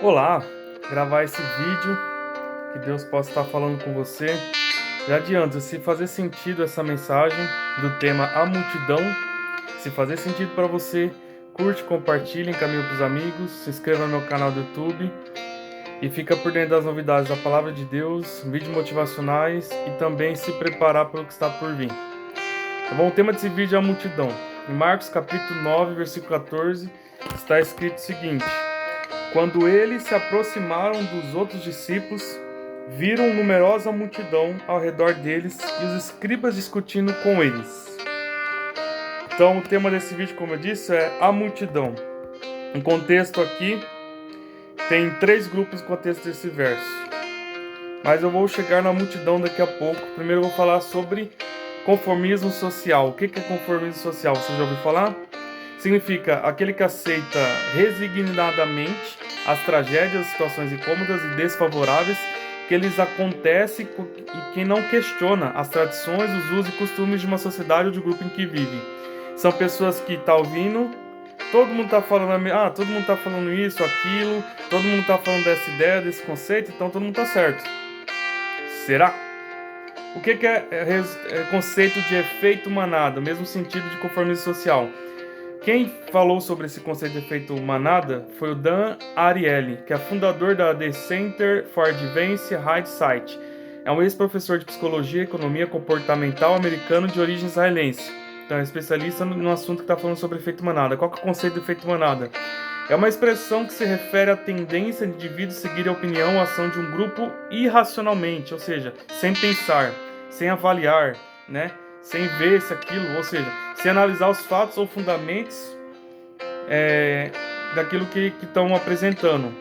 Olá, gravar esse vídeo, que Deus possa estar falando com você. Já adianto, se fazer sentido essa mensagem do tema A Multidão, se fazer sentido para você, curte, compartilhe, encaminhe para os amigos, se inscreva no meu canal do YouTube e fica por dentro das novidades da Palavra de Deus, vídeos motivacionais e também se preparar para o que está por vir. Tá bom? O tema desse vídeo é a multidão. Em Marcos capítulo 9, versículo 14, está escrito o seguinte: Quando eles se aproximaram dos outros discípulos, viram numerosa multidão ao redor deles e os escribas discutindo com eles. Então, o tema desse vídeo, como eu disse, é a multidão. Um contexto aqui, tem 3 grupos no contexto desse verso. Mas eu vou chegar na multidão daqui a pouco. Primeiro eu vou falar sobre conformismo social. O que é conformismo social? Você já ouviu falar? Significa aquele que aceita resignadamente as tragédias, situações incômodas e desfavoráveis que lhes acontecem e que não questiona as tradições, os usos e costumes de uma sociedade ou de grupo em que vive. São pessoas que estão ouvindo, todo mundo está falando, todo mundo está falando isso, aquilo, todo mundo está falando dessa ideia, desse conceito, então todo mundo está certo. Será? O que é conceito de efeito manada, mesmo sentido de conformismo social? Quem falou sobre esse conceito de efeito manada foi o Dan Ariely, que é fundador da The Center for Advanced Hindsight. É um ex-professor de psicologia e economia comportamental americano de origem israelense. Então é especialista no assunto que está falando sobre efeito manada. Qual que é o conceito de efeito manada? É uma expressão que se refere à tendência de indivíduos seguir a opinião ou ação de um grupo irracionalmente, ou seja, sem pensar, sem avaliar, né? Sem ver se aquilo, ou seja, sem analisar os fatos ou fundamentos daquilo que estão apresentando.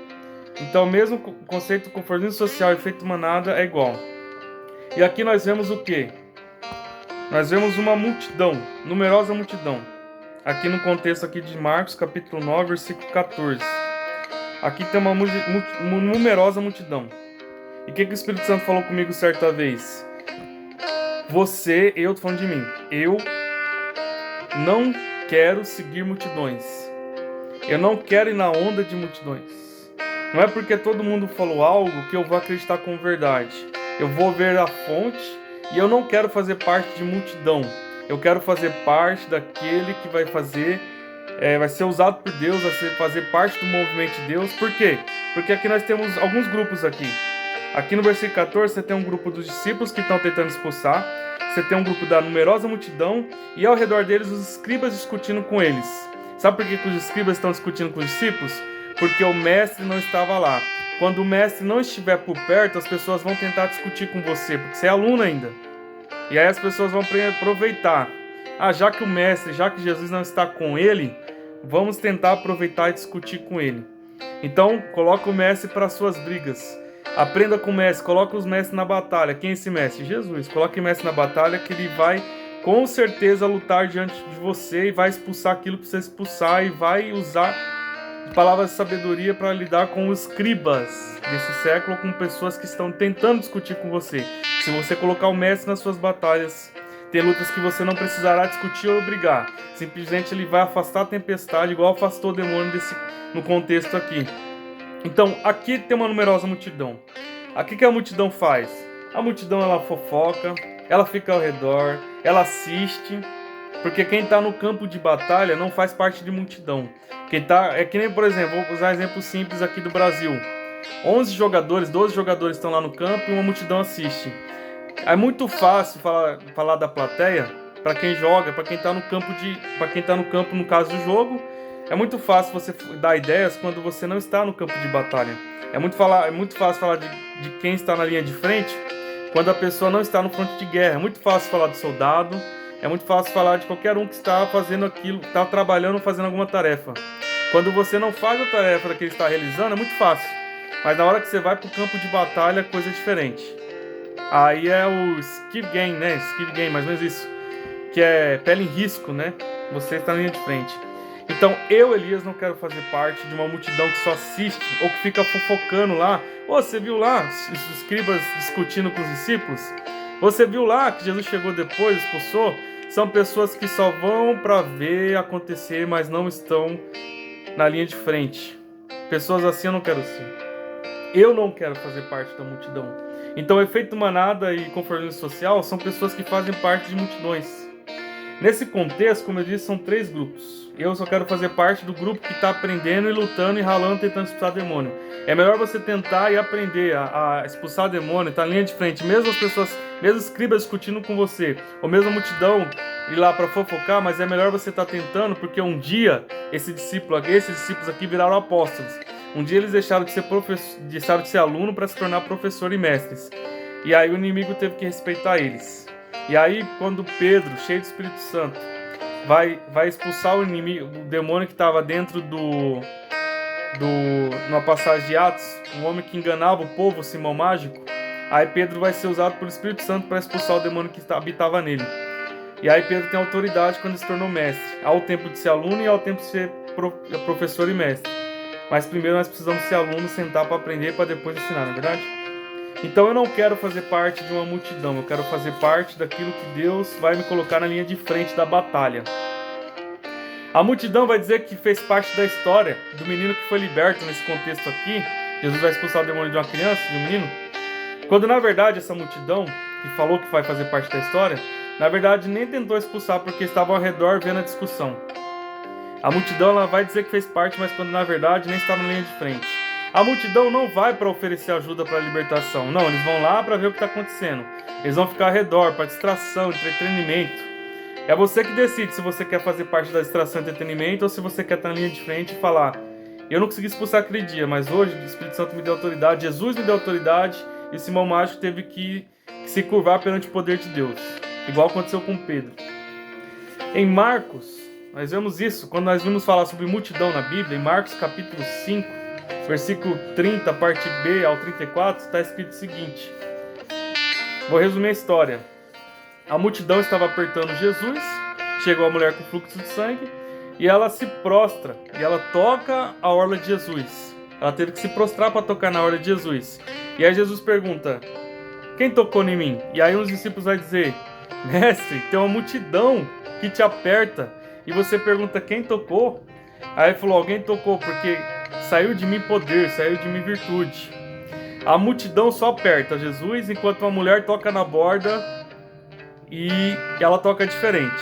Então, mesmo o conceito de conformismo social e efeito manada é igual. E aqui nós vemos o quê? Nós vemos uma multidão, numerosa multidão. Aqui no contexto aqui de Marcos, capítulo 9, versículo 14. Aqui tem uma numerosa multidão. E o que o Espírito Santo falou comigo certa vez? Eu tô falando de mim. Eu não quero seguir multidões. Eu não quero ir na onda de multidões. Não é porque todo mundo falou algo que eu vou acreditar como verdade. Eu vou ver a fonte e eu não quero fazer parte de multidão. Eu quero fazer parte daquele que vai ser usado por Deus a fazer parte do movimento de Deus. Por quê? Porque aqui nós temos alguns grupos aqui. Aqui no versículo 14 você tem um grupo dos discípulos que estão tentando expulsar. Você tem um grupo da numerosa multidão e ao redor deles os escribas discutindo com eles. Sabe por que os escribas estão discutindo com os discípulos? Porque o mestre não estava lá. Quando o mestre não estiver por perto, as pessoas vão tentar discutir com você, porque você é aluno ainda. E aí as pessoas vão aproveitar. Já que Jesus não está com ele, vamos tentar aproveitar e discutir com ele. Então, coloca o mestre para suas brigas. Aprenda com o mestre, coloca os mestres na batalha. Quem é esse mestre? Jesus. Coloque o mestre na batalha que ele vai com certeza lutar diante de você e vai expulsar aquilo que você expulsar e vai usar palavras de sabedoria para lidar com os escribas desse século, com pessoas que estão tentando discutir com você. Se você colocar o mestre nas suas batalhas, tem lutas que você não precisará discutir ou brigar. Simplesmente ele vai afastar a tempestade, igual afastou o demônio no contexto aqui. Então, aqui tem uma numerosa multidão. Aqui que a multidão faz? A multidão, ela fofoca, ela fica ao redor, ela assiste, porque quem está no campo de batalha não faz parte de multidão. É que nem, por exemplo, vou usar um exemplo simples aqui do Brasil. 11 jogadores, 12 jogadores estão lá no campo e uma multidão assiste. É muito fácil falar da plateia para quem joga, para quem está no campo no caso do jogo. É muito fácil você dar ideias quando você não está no campo de batalha. É muito fácil falar de quem está na linha de frente quando a pessoa não está no fronte de guerra. É muito fácil falar de soldado. É muito fácil falar de qualquer um que está fazendo aquilo, que está trabalhando, fazendo alguma tarefa. Quando você não faz a tarefa que ele está realizando, é muito fácil. Mas na hora que você vai para o campo de batalha, coisa é diferente. Aí é o Skip Game, né? Skip Game, mais ou menos isso. Que é pele em risco, né? Você está na linha de frente. Então, Elias, não quero fazer parte de uma multidão que só assiste ou que fica fofocando lá. Você viu lá os escribas discutindo com os discípulos? Você viu lá que Jesus chegou depois, expulsou? São pessoas que só vão para ver acontecer, mas não estão na linha de frente. Pessoas assim eu não quero ser. Eu não quero fazer parte da multidão. Então, efeito manada e conformismo social são pessoas que fazem parte de multidões. Nesse contexto, como eu disse, são 3 grupos. Eu só quero fazer parte do grupo que está aprendendo e lutando e ralando, tentando expulsar demônio. É melhor você tentar e aprender a expulsar demônio, estar na linha de frente, mesmo as pessoas, mesmo os escribas discutindo com você, ou mesmo a multidão ir lá para fofocar, mas é melhor você estar tentando, porque um dia esses discípulos aqui viraram apóstolos. Um dia eles deixaram de ser aluno para se tornar professor e mestres. E aí o inimigo teve que respeitar eles. E aí, quando Pedro, cheio do Espírito Santo, vai expulsar o inimigo, o demônio que estava dentro numa passagem de Atos, um homem que enganava o povo, o Simão Mágico, aí Pedro vai ser usado pelo Espírito Santo para expulsar o demônio que habitava nele. E aí Pedro tem autoridade quando se tornou mestre. Há o tempo de ser aluno e há o tempo de ser professor e mestre. Mas primeiro nós precisamos ser alunos, sentar para aprender para depois ensinar, não é verdade? Então eu não quero fazer parte de uma multidão, eu quero fazer parte daquilo que Deus vai me colocar na linha de frente da batalha. A multidão vai dizer que fez parte da história do menino que foi liberto nesse contexto aqui. Jesus vai expulsar o demônio de uma criança, de um menino. Quando na verdade essa multidão, que falou que vai fazer parte da história, na verdade nem tentou expulsar porque estava ao redor vendo a discussão. A multidão ela vai dizer que fez parte, mas quando na verdade nem estava na linha de frente. A multidão não vai para oferecer ajuda para a libertação. Não, eles vão lá para ver o que está acontecendo. Eles vão ficar ao redor, para distração, entretenimento. É você que decide se você quer fazer parte da distração e entretenimento ou se você quer estar na linha de frente e falar: eu não consegui expulsar aquele dia, mas hoje o Espírito Santo me deu autoridade, Jesus me deu autoridade e o Simão Mágico teve que se curvar perante o poder de Deus. Igual aconteceu com Pedro. Em Marcos, nós vemos isso quando nós vimos falar sobre multidão na Bíblia. Em Marcos capítulo 5, versículo 30, parte B ao 34, está escrito o seguinte. Vou resumir a história. A multidão estava apertando Jesus, chegou a mulher com fluxo de sangue, e ela se prostra, e ela toca a orla de Jesus. Ela teve que se prostrar para tocar na orla de Jesus. E aí Jesus pergunta: quem tocou em mim? E aí os discípulos vão dizer: mestre, tem uma multidão que te aperta. E você pergunta: quem tocou? Aí ele falou: alguém tocou, porque saiu de mim poder, saiu de mim virtude. A multidão só aperta Jesus, enquanto uma mulher toca na borda e ela toca diferente.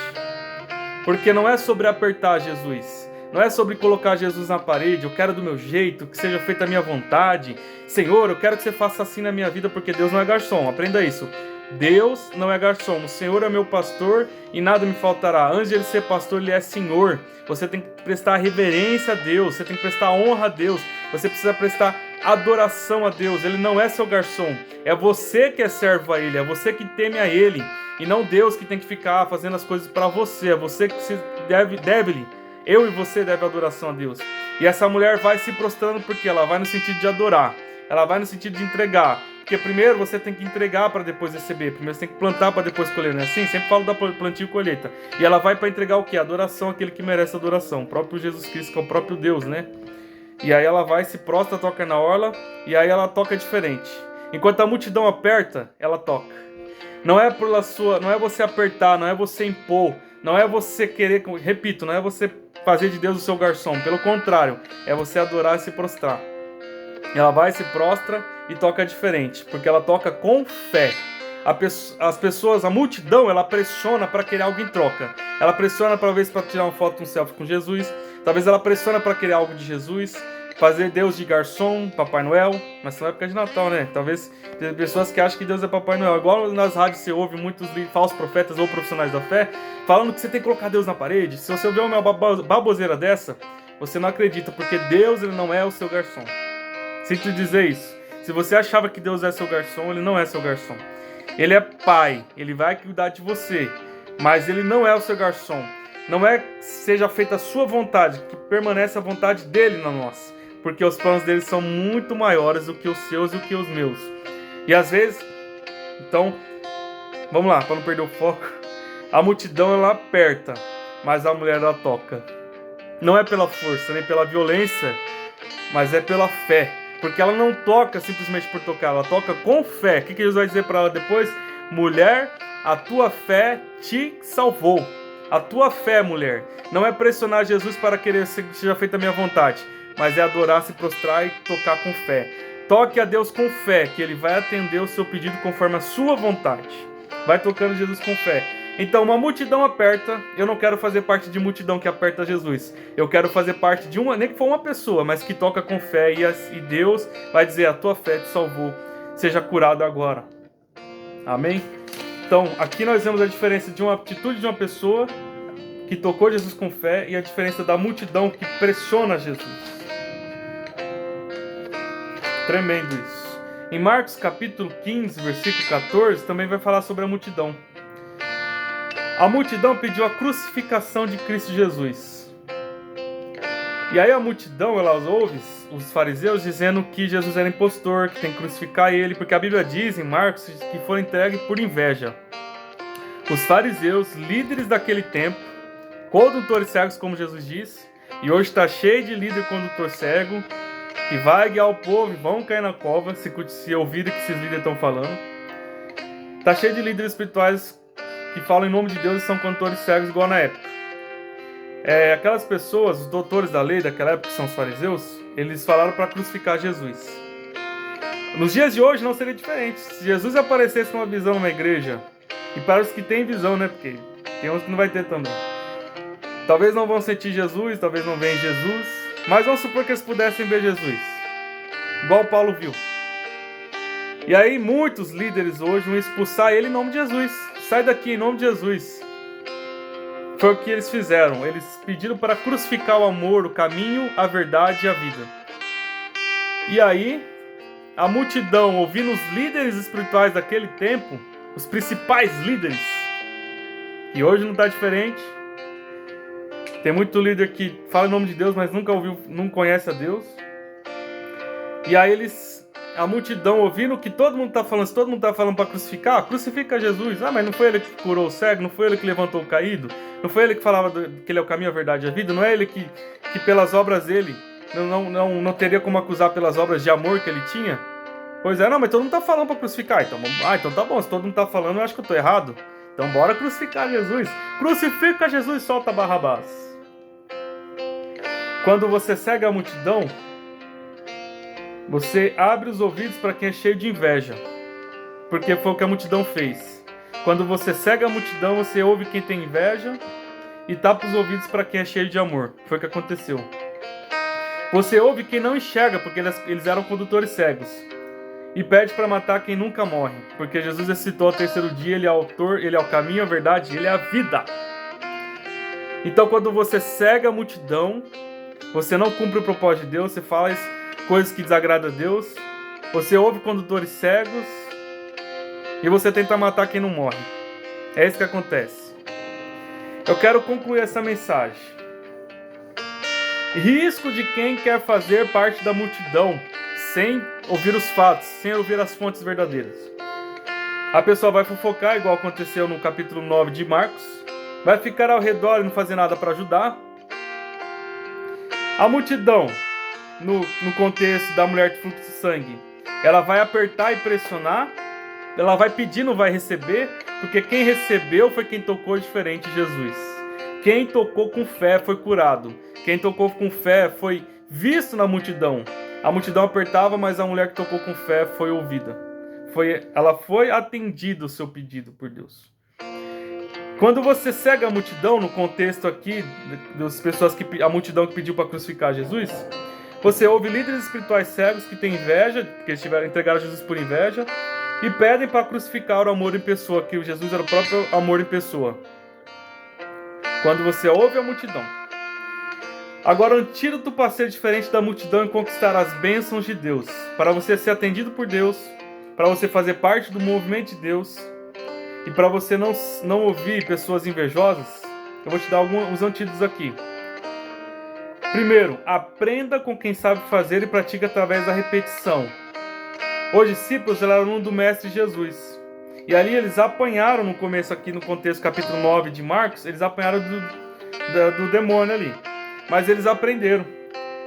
Porque não é sobre apertar Jesus, não é sobre colocar Jesus na parede, eu quero do meu jeito, que seja feita a minha vontade. Senhor, eu quero que você faça assim na minha vida, porque Deus não é garçom, aprenda isso. Deus não é garçom, o Senhor é meu pastor e nada me faltará. Antes de ele ser pastor, ele é Senhor. Você tem que prestar reverência a Deus, você tem que prestar honra a Deus, você precisa prestar adoração a Deus. Ele não é seu garçom, é você que é servo a ele, é você que teme a ele, e não Deus que tem que ficar fazendo as coisas para você. É você que se deve-lhe. Eu e você devem adoração a Deus. E essa mulher vai se prostrando porque ela vai no sentido de adorar, ela vai no sentido de entregar. Porque primeiro você tem que entregar para depois receber. Primeiro você tem que plantar para depois colher, não é assim? Sempre falo da plantio e colheita. E ela vai para entregar o quê? Adoração àquele que merece adoração. O próprio Jesus Cristo, que é o próprio Deus, né? E aí ela vai, se prostra, toca na orla, e aí ela toca diferente. Enquanto a multidão aperta, ela toca. Não é não é você apertar, não é você impor, não é você querer, repito, não é você fazer de Deus o seu garçom. Pelo contrário, é você adorar e se prostrar. Ela vai, se prostra e toca diferente, porque ela toca com fé. As pessoas, a multidão, ela pressiona para querer algo em troca. Ela pressiona talvez para tirar uma foto, um selfie com Jesus. Talvez ela pressiona para querer algo de Jesus, fazer Deus de garçom, Papai Noel. Mas não é época de Natal, né? Talvez tem pessoas que acham que Deus é Papai Noel. Igual nas rádios você ouve muitos falsos profetas ou profissionais da fé falando que você tem que colocar Deus na parede. Se você ouvir uma baboseira dessa, você não acredita, porque Deus ele não é o seu garçom. Sinto dizer isso. Se você achava que Deus é seu garçom, ele não é seu garçom. Ele é pai, ele vai cuidar de você, mas ele não é o seu garçom. Não é que seja feita a sua vontade, que permanece a vontade dele na nossa. Porque os planos dele são muito maiores do que os seus e do que os meus. E às vezes, então, vamos lá, para não perder o foco. A multidão ela aperta, mas a mulher ela toca. Não é pela força, nem pela violência, mas é pela fé. Porque ela não toca simplesmente por tocar, ela toca com fé. O que Jesus vai dizer para ela depois? Mulher, a tua fé te salvou. A tua fé, mulher, não é pressionar Jesus para querer que seja feita a minha vontade. mas é adorar, se prostrar e tocar com fé. Toque a Deus com fé, que Ele vai atender o seu pedido conforme a sua vontade. Vai tocando Jesus com fé. Então, uma multidão aperta, eu não quero fazer parte de multidão que aperta Jesus. Eu quero fazer parte de uma, nem que for uma pessoa, mas que toca com fé e Deus vai dizer, a tua fé te salvou, seja curado agora. Amém? Então, aqui nós vemos a diferença de uma atitude de uma pessoa que tocou Jesus com fé e a diferença da multidão que pressiona Jesus. Tremendo isso. Em Marcos capítulo 15, versículo 14, também vai falar sobre a multidão. A multidão pediu a crucificação de Cristo Jesus. E aí a multidão, ela ouve os fariseus dizendo que Jesus era impostor, que tem que crucificar ele, porque a Bíblia diz em Marcos que foram entregues por inveja. Os fariseus, líderes daquele tempo, condutores cegos, como Jesus disse, e hoje está cheio de líder condutor cego, que vai guiar o povo e vão cair na cova, se ouvirem o que esses líderes estão falando. Está cheio de líderes espirituais que falam em nome de Deus e são condutores cegos igual na época. Aquelas pessoas, os doutores da lei daquela época, que são os fariseus, eles falaram para crucificar Jesus. Nos dias de hoje não seria diferente. Se Jesus aparecesse numa visão numa igreja, e para os que têm visão, né, porque tem uns que não vai ter também, talvez não vão sentir Jesus, talvez não vejam Jesus, mas vamos supor que eles pudessem ver Jesus, igual Paulo viu. E aí muitos líderes hoje vão expulsar ele em nome de Jesus. Sai daqui em nome de Jesus. Foi o que eles fizeram. Eles pediram para crucificar o amor, o caminho, a verdade e a vida. E aí, a multidão, ouvindo os líderes espirituais daquele tempo, os principais líderes, e hoje não está diferente. Tem muito líder que fala em nome de Deus, mas nunca ouviu, não conhece a Deus. E aí a multidão ouvindo o que todo mundo está falando, se todo mundo está falando para crucificar, crucifica Jesus. Mas não foi ele que curou o cego, não foi ele que levantou o caído, não foi ele que falava que ele é o caminho, a verdade e a vida, não é ele que pelas obras dele não teria como acusar pelas obras de amor que ele tinha? Pois é, não, mas todo mundo está falando para crucificar. Então tá bom, se todo mundo está falando, eu acho que eu estou errado. Então bora crucificar Jesus. Crucifica Jesus e solta Barrabás. Quando você segue a multidão, você abre os ouvidos para quem é cheio de inveja, porque foi o que a multidão fez. Quando você segue a multidão, você ouve quem tem inveja e tapa os ouvidos para quem é cheio de amor. Foi o que aconteceu. Você ouve quem não enxerga, porque eles eram condutores cegos, e pede para matar quem nunca morre, porque Jesus ressuscitou ao terceiro dia, ele é o autor, ele é o caminho, a verdade, ele é a vida. Então quando você segue a multidão, você não cumpre o propósito de Deus, você faz coisas que desagradam a Deus, você ouve condutores cegos e você tenta matar quem não morre. É isso que acontece. Eu quero concluir essa mensagem. Risco de quem quer fazer parte da multidão sem ouvir os fatos, sem ouvir as fontes verdadeiras. A pessoa vai fofocar, igual aconteceu no capítulo 9 de Marcos, vai ficar ao redor e não fazer nada para ajudar. A multidão, no contexto da mulher de fluxo de sangue, ela vai apertar e pressionar, ela vai pedir, não vai receber, porque quem recebeu foi quem tocou diferente Jesus. Quem tocou com fé foi curado. Quem tocou com fé foi visto na multidão. A multidão apertava, mas a mulher que tocou com fé foi ouvida. Ela foi atendida o seu pedido por Deus. Quando você segue a multidão, no contexto aqui das pessoas a multidão que pediu para crucificar Jesus, você ouve líderes espirituais cegos que têm inveja, que eles entregaram Jesus por inveja, e pedem para crucificar o amor em pessoa, que Jesus era o próprio amor em pessoa. Quando você ouve a multidão. Agora, o antídoto para ser diferente da multidão é conquistar as bênçãos de Deus. Para você ser atendido por Deus, para você fazer parte do movimento de Deus, e para você não ouvir pessoas invejosas, eu vou te dar alguns antídotos aqui. Primeiro, aprenda com quem sabe fazer e pratica através da repetição. Os discípulos eram alunos do Mestre Jesus. E ali eles apanharam no começo aqui, no contexto capítulo 9 de Marcos, eles apanharam do demônio ali. Mas eles aprenderam.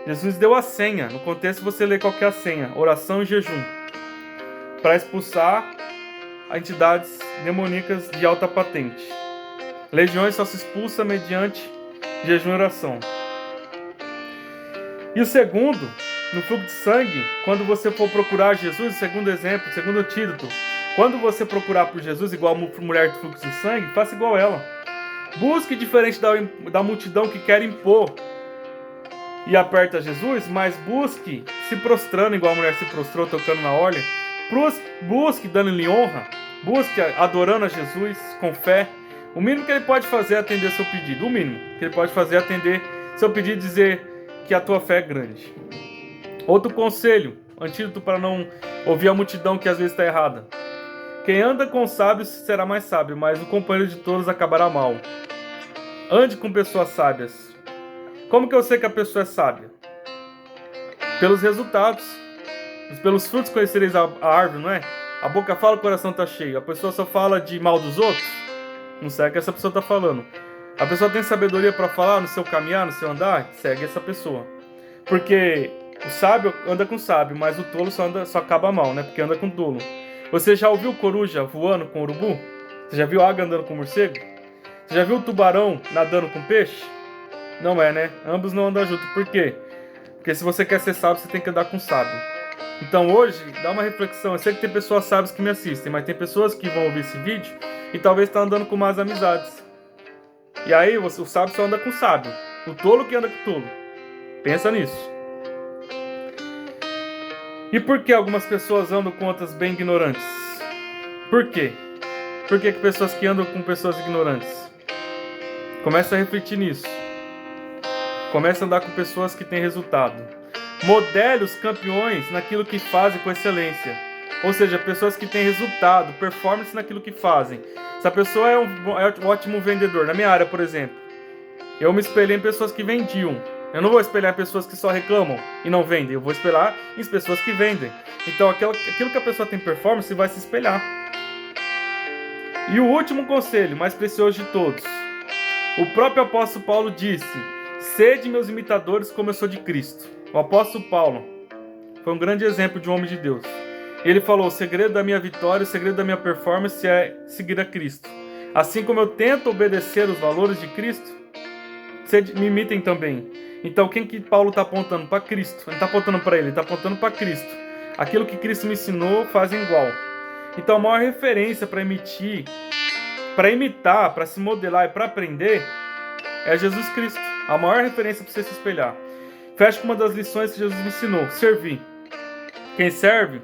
Jesus deu a senha. No contexto você lê qual que é a senha. Oração e jejum. Para expulsar entidades demoníacas de alta patente. Legiões só se expulsa mediante jejum e oração. E o segundo, no fluxo de sangue, quando você for procurar Jesus, o segundo exemplo, o segundo antídoto, quando você procurar por Jesus, igual a mulher do fluxo de sangue, faça igual ela. Busque diferente da multidão que quer impor e aperta Jesus, mas busque se prostrando, igual a mulher se prostrou, tocando na orla. Busque dando-lhe honra, busque adorando a Jesus com fé. O mínimo que ele pode fazer é atender seu pedido. O mínimo que ele pode fazer é atender seu pedido e dizer que a tua fé é grande. Outro conselho, antídoto para não ouvir a multidão que às vezes está errada. Quem anda com sábios será mais sábio, mas o companheiro de todos acabará mal. Ande com pessoas sábias. Como que eu sei que a pessoa é sábia? Pelos resultados. Pelos frutos conhecereis a árvore, não é? A boca fala, o coração está cheio. A pessoa só fala de mal dos outros? Não segue o que essa pessoa está falando. A pessoa tem sabedoria para falar no seu caminhar, no seu andar? Segue essa pessoa. Porque o sábio anda com o sábio, mas o tolo só acaba mal, né? Porque anda com o tolo. Você já ouviu coruja voando com urubu? Você já viu águia andando com morcego? Você já viu tubarão nadando com peixe? Não é, né? Ambos não andam juntos. Por quê? Porque se você quer ser sábio, você tem que andar com sábio. Então hoje, dá uma reflexão. Eu sei que tem pessoas sábias que me assistem, mas tem pessoas que vão ouvir esse vídeo e talvez estão andando com más amizades. E aí, o sábio só anda com o sábio. O tolo que anda com o tolo. Pensa nisso. E por que algumas pessoas andam com outras bem ignorantes? Por quê? Por que pessoas que andam com pessoas ignorantes? Começa a refletir nisso. Começa a andar com pessoas que têm resultado. Modele os campeões naquilo que fazem com excelência. Ou seja, pessoas que têm resultado, performance naquilo que fazem. Se a pessoa é um ótimo vendedor, na minha área, por exemplo, eu me espelhei em pessoas que vendiam. Eu não vou espelhar em pessoas que só reclamam e não vendem. Eu vou espelhar em pessoas que vendem. Então, aquilo que a pessoa tem performance vai se espelhar. E o último conselho, mais precioso de todos. O próprio apóstolo Paulo disse: sede meus imitadores como eu sou de Cristo. O apóstolo Paulo foi um grande exemplo de um homem de Deus. Ele falou: o segredo da minha vitória, o segredo da minha performance é seguir a Cristo. Assim como eu tento obedecer os valores de Cristo, me imitem também. Então, quem que Paulo está apontando? Para Cristo. Ele está apontando para ele está apontando para Cristo. Aquilo que Cristo me ensinou, fazem igual. Então, a maior referência para imitar, para se modelar e para aprender é Jesus Cristo. A maior referência para você se espelhar. Fecha com uma das lições que Jesus me ensinou: servir. Quem serve,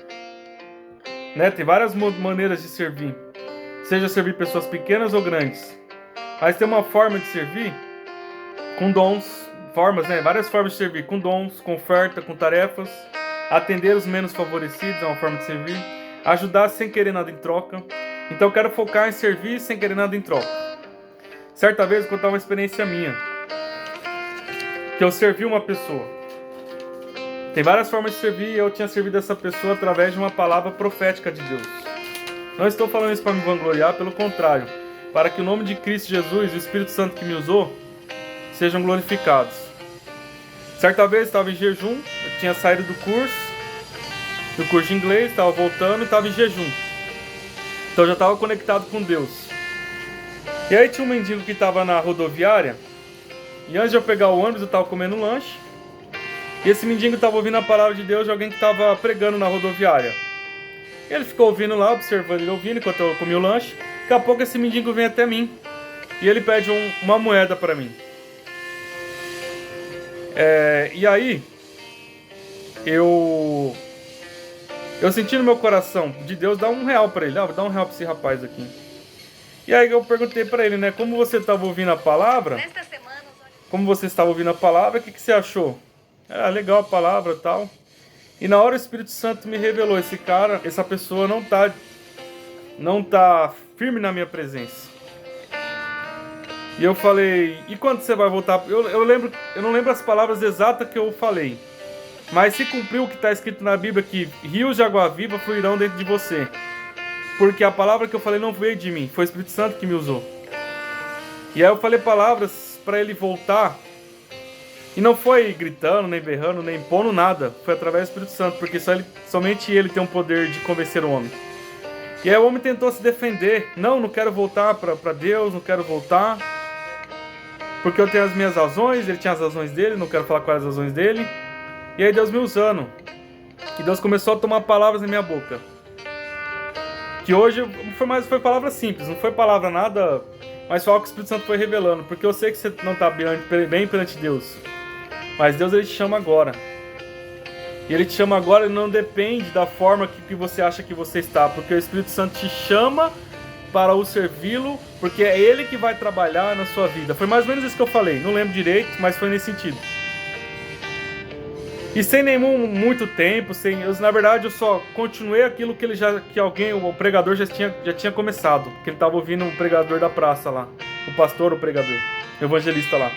né, tem várias maneiras de servir. Seja servir pessoas pequenas ou grandes. Mas tem uma forma de servir com dons. Várias formas de servir, com dons, com oferta, com tarefas. Atender os menos favorecidos é uma forma de servir. Ajudar sem querer nada em troca. Então eu quero focar em servir sem querer nada em troca. Certa vez eu vou contar uma experiência minha, que eu servi uma pessoa. Tem várias formas de servir e eu tinha servido essa pessoa através de uma palavra profética de Deus. Não estou falando isso para me vangloriar, pelo contrário, para que o nome de Cristo Jesus e o Espírito Santo que me usou sejam glorificados. Certa vez estava em jejum, eu tinha saído do curso de inglês, estava voltando e estava em jejum. Então eu já estava conectado com Deus. E aí tinha um mendigo que estava na rodoviária, e antes de eu pegar o ônibus eu estava comendo um lanche, e esse mendigo estava ouvindo a palavra de Deus de alguém que estava pregando na rodoviária. E ele ficou ouvindo lá, observando ele ouvindo enquanto eu comia o lanche. Daqui a pouco esse mendigo vem até mim, e ele pede uma moeda para mim. E aí, eu senti no meu coração de Deus dar R$1 para ele. Vou dar R$1 para esse rapaz aqui. E aí eu perguntei para ele, né? Como você estava ouvindo a palavra? Como você estava ouvindo a palavra, o que você achou? Legal a palavra e tal. E na hora o Espírito Santo me revelou: essa pessoa não tá firme na minha presença. E eu falei: e quando você vai voltar? Eu não lembro as palavras exatas que eu falei, mas se cumpriu o que está escrito na Bíblia, que rios de água viva fluirão dentro de você. Porque a palavra que eu falei não veio de mim, foi o Espírito Santo que me usou. E aí eu falei palavras para ele voltar, e não foi gritando, nem berrando, nem impondo nada. Foi através do Espírito Santo, porque somente ele tem o poder de convencer o homem. E aí o homem tentou se defender: não quero voltar para Deus, não quero voltar, porque eu tenho as minhas razões, ele tinha as razões dele, não quero falar quais as razões dele. E aí Deus me usando. E Deus começou a tomar palavras na minha boca. Que hoje foi palavra simples, não foi palavra nada, mas foi algo que o Espírito Santo foi revelando. Porque eu sei que você não está bem perante Deus. Mas Deus, ele te chama agora. E ele te chama agora e não depende da forma que você acha que você está. Porque o Espírito Santo te chama para o servi-lo, porque é ele que vai trabalhar na sua vida. Foi mais ou menos isso que eu falei, não lembro direito, mas foi nesse sentido. E sem muito tempo, na verdade eu só continuei aquilo que o pregador já tinha começado, porque ele estava ouvindo o pregador da praça lá, o pastor, o pregador, o evangelista lá.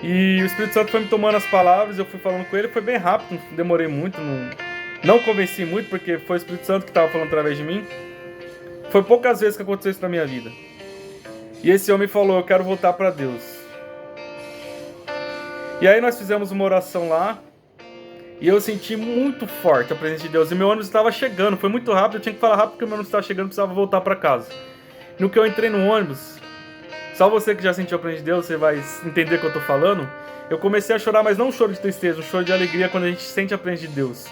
E o Espírito Santo foi me tomando as palavras, eu fui falando com ele, foi bem rápido, não demorei muito, não convenci muito, porque foi o Espírito Santo que estava falando através de mim. Foi poucas vezes que aconteceu isso na minha vida. E esse homem falou, eu quero voltar para Deus. E aí nós fizemos uma oração lá. E eu senti muito forte a presença de Deus. E meu ônibus estava chegando, foi muito rápido. Eu tinha que falar rápido porque o meu ônibus estava chegando, precisava voltar para casa. No que eu entrei no ônibus, só você que já sentiu a presença de Deus, você vai entender o que eu estou falando. Eu comecei a chorar, mas não um choro de tristeza, um choro de alegria quando a gente sente a presença de Deus.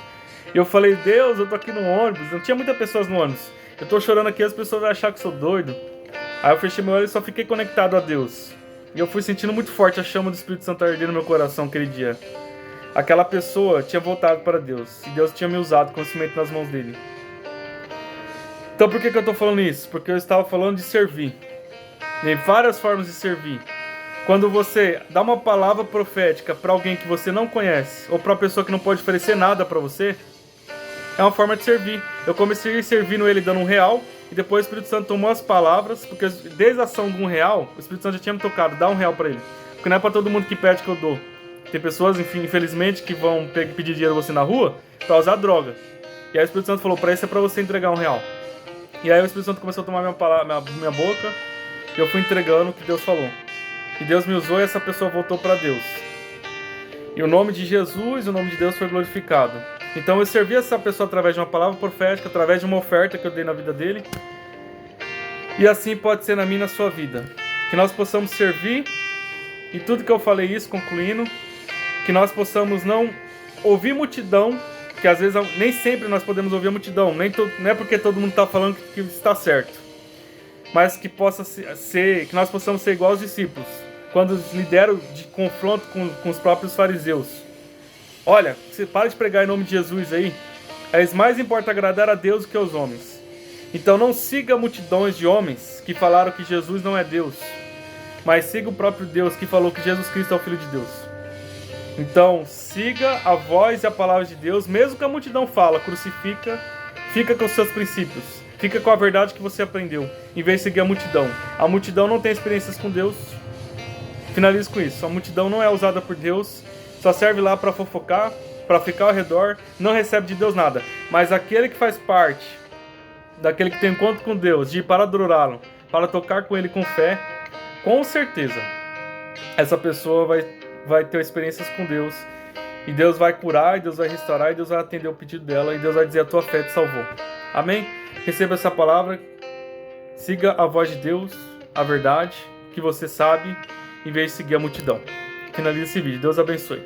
E eu falei, Deus, eu tô aqui no ônibus. Não tinha muitas pessoas no ônibus. Eu tô chorando aqui, as pessoas vão achar que sou doido. Aí eu fechei meu olho e só fiquei conectado a Deus. E eu fui sentindo muito forte a chama do Espírito Santo arder no meu coração aquele dia. Aquela pessoa tinha voltado para Deus. E Deus tinha me usado com o instrumento nas mãos dele. Então por que eu tô falando isso? Porque eu estava falando de servir. Tem várias formas de servir. Quando você dá uma palavra profética para alguém que você não conhece, ou para uma pessoa que não pode oferecer nada para você, é uma forma de servir. Eu comecei servindo ele dando R$1, e depois o Espírito Santo tomou as palavras, porque desde a ação de R$1, o Espírito Santo já tinha me tocado, dá R$1 para ele. Porque não é para todo mundo que pede que eu dou. Tem pessoas, enfim, infelizmente, que vão pedir dinheiro a você na rua para usar droga. E aí o Espírito Santo falou, para isso é para você entregar R$1. E aí o Espírito Santo começou a tomar minha boca, e eu fui entregando o que Deus falou. E Deus me usou e essa pessoa voltou para Deus. E o nome de Jesus, o nome de Deus foi glorificado. Então eu servi essa pessoa através de uma palavra profética, através de uma oferta que eu dei na vida dele. E assim pode ser na minha e na sua vida. Que nós possamos servir, e tudo que eu falei isso, concluindo, que nós possamos não ouvir multidão, que às vezes nem sempre nós podemos ouvir a multidão, não é porque todo mundo está falando que está certo, mas que nós possamos ser igual aos discípulos, quando lideram de confronto com os próprios fariseus. Olha, você para de pregar em nome de Jesus aí. É mais importa agradar a Deus do que aos homens. Então não siga multidões de homens que falaram que Jesus não é Deus, mas siga o próprio Deus que falou que Jesus Cristo é o Filho de Deus. Então siga a voz e a palavra de Deus, mesmo que a multidão fala, crucifica, fica com os seus princípios, fica com a verdade que você aprendeu, em vez de seguir a multidão. A multidão não tem experiências com Deus. Finalizo com isso. A multidão não é usada por Deus. Só serve lá para fofocar, para ficar ao redor, não recebe de Deus nada. Mas aquele que faz parte, daquele que tem encontro com Deus, de ir para adorá-lo, para tocar com ele com fé, com certeza, essa pessoa vai ter experiências com Deus. E Deus vai curar, e Deus vai restaurar, e Deus vai atender o pedido dela, e Deus vai dizer a tua fé te salvou. Amém? Receba essa palavra, siga a voz de Deus, a verdade, que você sabe, em vez de seguir a multidão. Finaliza esse vídeo. Deus abençoe.